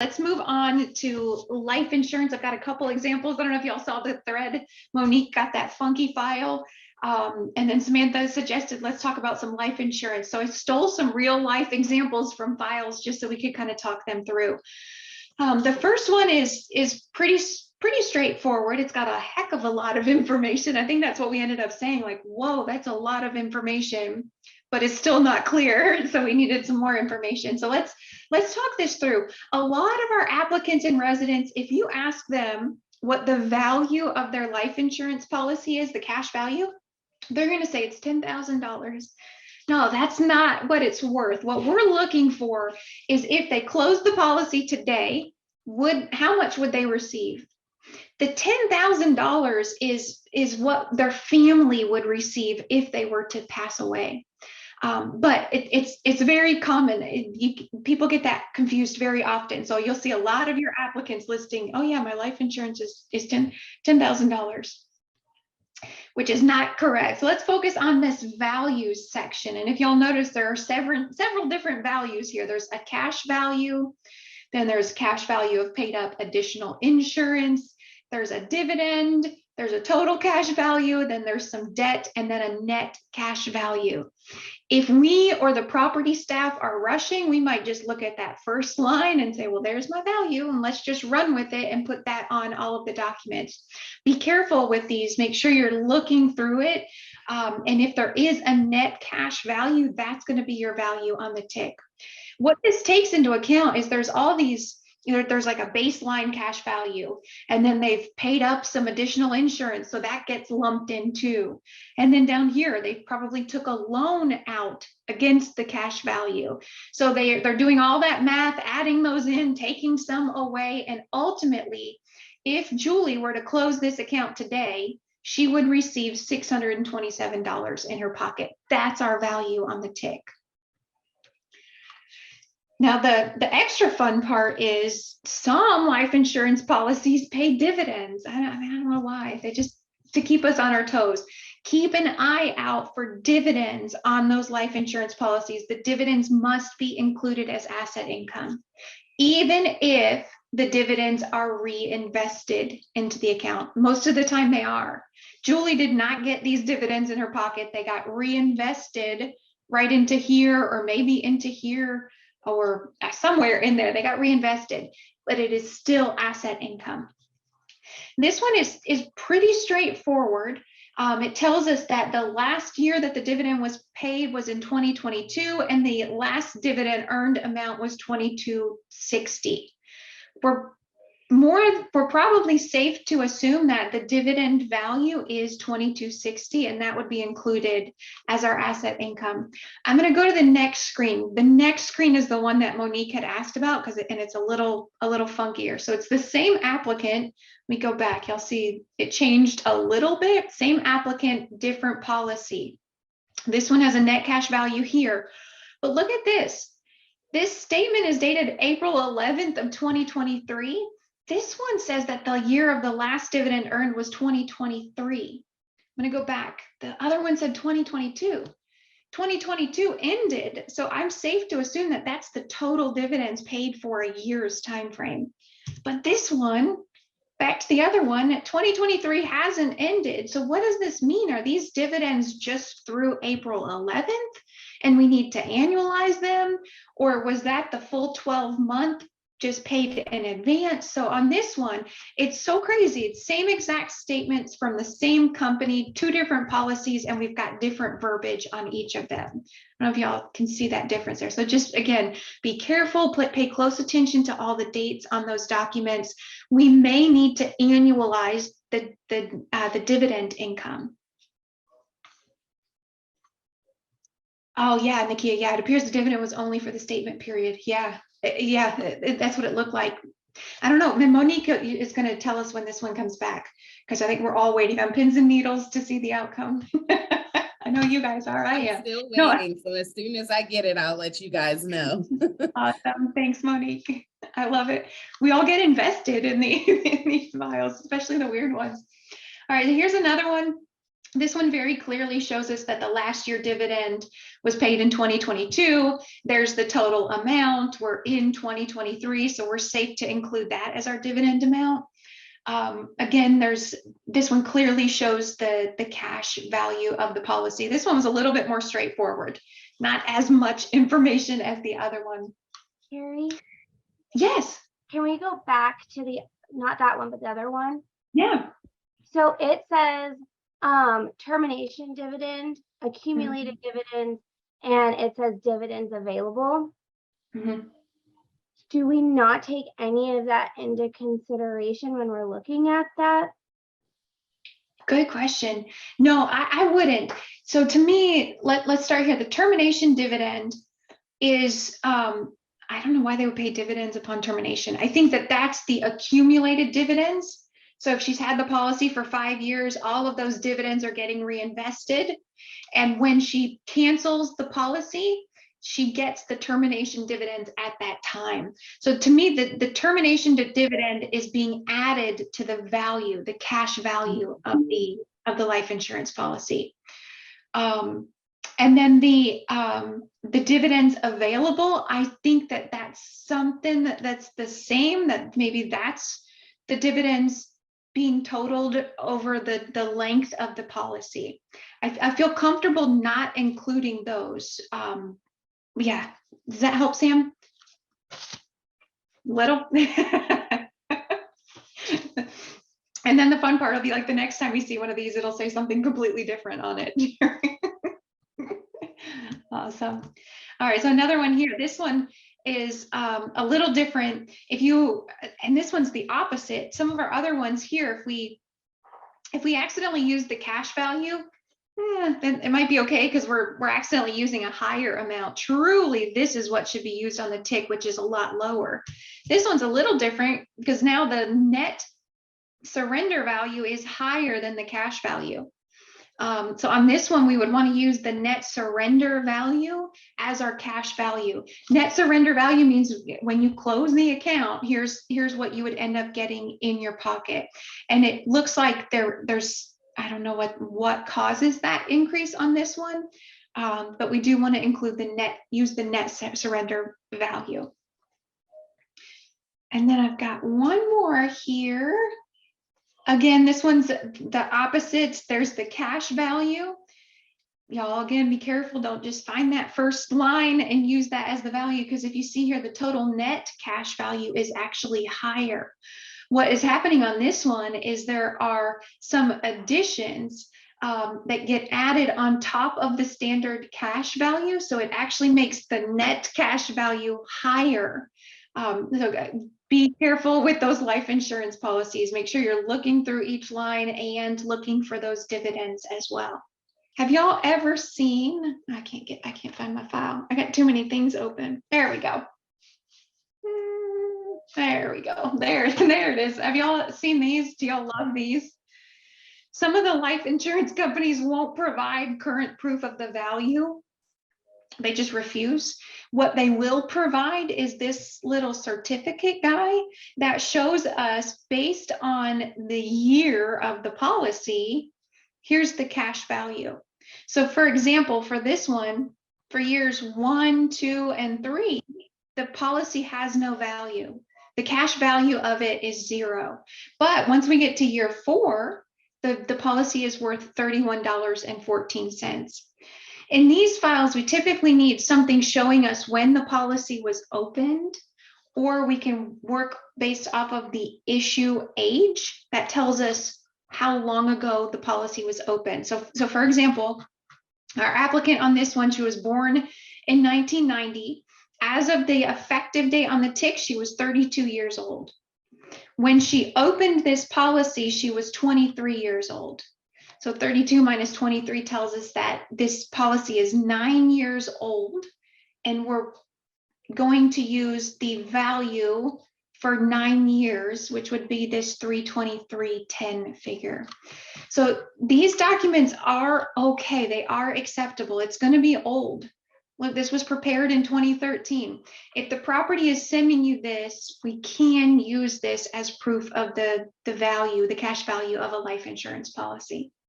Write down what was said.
Let's move on to life insurance. I've got a couple examples. I don't know if y'all saw the thread. Monique got that funky file. And then Samantha suggested, let's talk about some life insurance. So I stole some real life examples from files just so we could kind of talk them through. The first one is pretty straightforward. It's got a heck of a lot of information. I think that's what we ended up saying, like, whoa, that's a lot of information, but it's still not clear. So we needed some more information. So let's talk this through. A lot of our applicants and residents, if you ask them what the value of their life insurance policy is, the cash value, they're going to say it's $10,000. No, that's not what it's worth. What we're looking for is if they close the policy today, how much would they receive? The $10,000 is what their family would receive if they were to pass away. But it's very common. People get that confused very often. So you'll see a lot of your applicants listing, oh yeah, my life insurance is $10,000, which is not correct. So let's focus on this values section. And if y'all notice, there are several different values here. There's a cash value, then there's cash value of paid up additional insurance, there's a dividend, there's a total cash value, then there's some debt, and then a net cash value. If we or the property staff are rushing, we might just look at that first line and say, well, there's my value, and let's just run with it and put that on all of the documents. Be careful with these. Make sure you're looking through it. And if there is a net cash value, that's going to be your value on the tick. What this takes into account is there's all these, there's like a baseline cash value, and then they've paid up some additional insurance, so that gets lumped in too. And then down here, they probably took a loan out against the cash value. So they're doing all that math, adding those in, taking some away, and ultimately, if Julie were to close this account today, she would receive $627 in her pocket. That's our value on the tick. Now, the extra fun part is some life insurance policies pay dividends. I don't know why. They just, to keep us on our toes. Keep an eye out for dividends on those life insurance policies. The dividends must be included as asset income, even if the dividends are reinvested into the account. Most of the time they are. Julie did not get these dividends in her pocket. They got reinvested right into here, or maybe into here, or somewhere in there. They got reinvested, but it is still asset income. This one is pretty straightforward. It tells us that the last year that the dividend was paid was in 2022, and the last dividend earned amount was $22.60. We're probably safe to assume that the dividend value is $22.60, and that would be included as our asset income. I'm going to go to the next screen. The next screen is the one that Monique had asked about, and it's a little funkier. So it's the same applicant. We go back, you'll see it changed a little bit. Same applicant, different policy. This one has a net cash value here, but look at this. This statement is dated April 11th of 2023. This one says that the year of the last dividend earned was 2023. I'm going to go back. The other one said 2022. 2022 ended, so I'm safe to assume that that's the total dividends paid for a year's time frame. But this one, back to the other one, 2023 hasn't ended. So what does this mean? Are these dividends just through April 11th and we need to annualize them? Or was that the full 12-month just paid in advance? So on this one, it's so crazy. It's same exact statements from the same company, two different policies, and we've got different verbiage on each of them. I don't know if y'all can see that difference there. So just, again, be careful, pay close attention to all the dates on those documents. We may need to annualize the dividend income. Oh yeah, Nakia, yeah, it appears the dividend was only for the statement period. Yeah, that's what it looked like. I don't know. Monique is going to tell us when this one comes back, because I think we're all waiting on pins and needles to see the outcome. I know you guys are. I am still waiting. So as soon as I get it, I'll let you guys know. Awesome. Thanks, Monique. I love it. We all get invested in these files, especially the weird ones. All right, here's another one. This one very clearly shows us that the last year dividend was paid in 2022. There's the total amount. We're in 2023, so we're safe to include that as our dividend amount. Again, this one clearly shows the cash value of the policy. This one was a little bit more straightforward, not as much information as the other one. Carrie, Yes. can we go back to not that one, but the other one? Yeah. So it says termination dividend, accumulated dividends, and it says dividends available. Mm-hmm. Do we not take any of that into consideration when we're looking at that? Good question. No, I wouldn't. So to me, let's start here. The termination dividend is, I don't know why they would pay dividends upon termination. I think that that's the accumulated dividends. So if she's had the policy for 5 years, all of those dividends are getting reinvested. And when she cancels the policy, she gets the termination dividends at that time. So to me, the termination dividend is being added to the value, the cash value of the life insurance policy. And then the dividends available, I think that that's something that's the same, that maybe that's the dividends being totaled over the length of the policy. I feel comfortable not including those. Yeah, does that help, Sam? Little. And then the fun part will be like the next time we see one of these, it'll say something completely different on it. Awesome. All right, so another one here. This one is a little different. And this one's the opposite. Some of our other ones here, if we accidentally use the cash value, then it might be okay because we're accidentally using a higher amount. Truly, this is what should be used on the tick, which is a lot lower. This one's a little different because now the net surrender value is higher than the cash value. So on this one, we would want to use the net surrender value as our cash value. Net surrender value means when you close the account, here's what you would end up getting in your pocket. And it looks like there's, I don't know what causes that increase on this one, but we do want to include use the net surrender value. And then I've got one more here. Again, this one's the opposite. There's the cash value. Y'all, again, be careful. Don't just find that first line and use that as the value, because if you see here, the total net cash value is actually higher. What is happening on this one is there are some additions that get added on top of the standard cash value. So it actually makes the net cash value higher. So be careful with those life insurance policies. Make sure you're looking through each line and looking for those dividends as well. Have y'all ever seen, I can't find my file. I got too many things open. There we go. There we go. There it is. Have y'all seen these? Do y'all love these? Some of the life insurance companies won't provide current proof of the value. They just refuse. What they will provide is this little certificate guy that shows us, based on the year of the policy, here's the cash value. So for example, for this one, for years 1, 2, and 3, the policy has no value. The cash value of it is 0. But once we get to year 4, the policy is worth $31.14. In these files, we typically need something showing us when the policy was opened, or we can work based off of the issue age that tells us how long ago the policy was open. So for example, our applicant on this one, she was born in 1990. As of the effective date on the tick, she was 32 years old. When she opened this policy, she was 23 years old. So 32 minus 23 tells us that this policy is 9 years old, and we're going to use the value for 9 years, which would be this 323.10 figure. So these documents are okay. They are acceptable. It's going to be old. Look, this was prepared in 2013. If the property is sending you this, we can use this as proof of the value, the cash value of a life insurance policy.